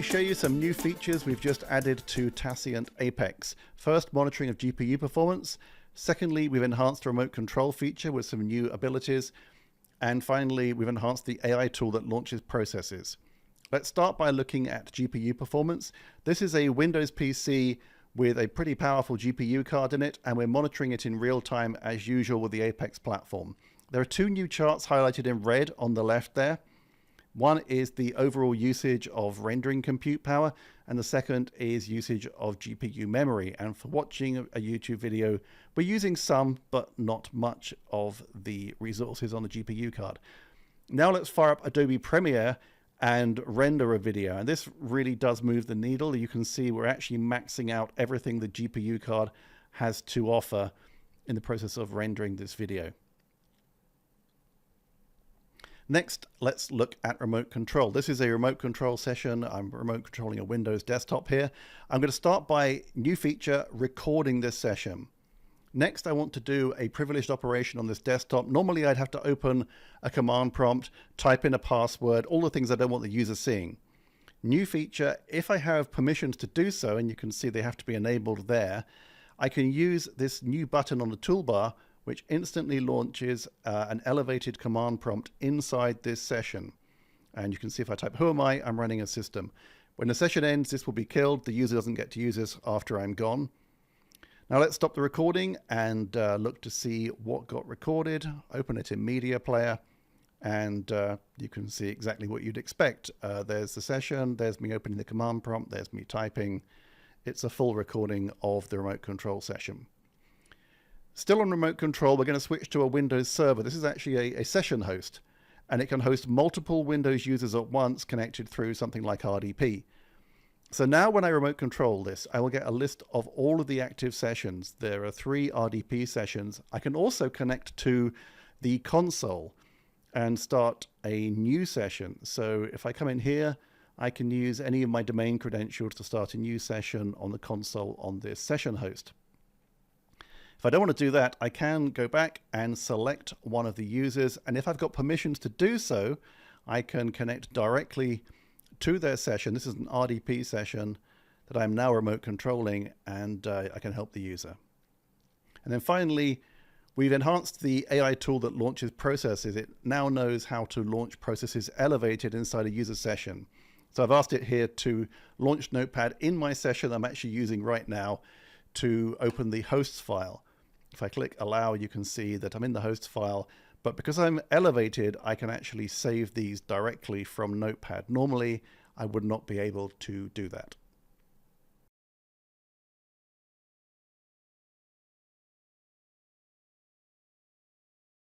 me show you some new features we've just added to Tascient Apex. First, monitoring of GPU performance. Secondly, we've enhanced the remote control feature with some new abilities. And finally, we've enhanced the AI tool that launches processes. Let's start by looking at GPU performance. This is a Windows PC with a pretty powerful GPU card in it, and we're monitoring it in real time as usual with the Apex platform. There are two new charts highlighted in red on the left there. One is the overall usage of rendering compute power, and the second is usage of GPU memory. And for watching a YouTube video, we're using some, but not much of the resources on the GPU card. Now let's fire up Adobe Premiere and render a video. And this really does move the needle. You can see we're actually maxing out everything the GPU card has to offer in the process of rendering this video. Next, let's look at remote control. This is a remote control session. I'm remote controlling a Windows desktop here. I'm going to start by new feature, recording this session. Next, I want to do a privileged operation on this desktop. Normally, I'd have to open a command prompt, type in a password, all the things I don't want the user seeing. New feature, if I have permissions to do so, and you can see they have to be enabled there, I can use this new button on the toolbar, which instantly launches an elevated command prompt inside this session. And you can see if I type, "Who am I?" I'm running a system. When the session ends, this will be killed. The user doesn't get to use this after I'm gone. Now let's stop the recording and look to see what got recorded. Open it in Media Player, and you can see exactly what you'd expect. There's the session, there's me opening the command prompt, there's me typing. It's a full recording of the remote control session. Still on remote control, we're going to switch to a Windows server. This is actually a session host, and it can host multiple Windows users at once connected through something like RDP. So now when I remote control this, I will get a list of all of the active sessions. There are 3 RDP sessions. I can also connect to the console and start a new session. So if I come in here, I can use any of my domain credentials to start a new session on the console on this session host. If I don't want to do that, I can go back and select one of the users. And if I've got permissions to do so, I can connect directly to their session. This is an RDP session that I'm now remote controlling, and I can help the user. And then finally, we've enhanced the AI tool that launches processes. It now knows how to launch processes elevated inside a user session. So I've asked it here to launch Notepad in my session I'm actually using right now to open the hosts file. If I click allow, you can see that I'm in the hosts file, but because I'm elevated, I can actually save these directly from Notepad. Normally, I would not be able to do that.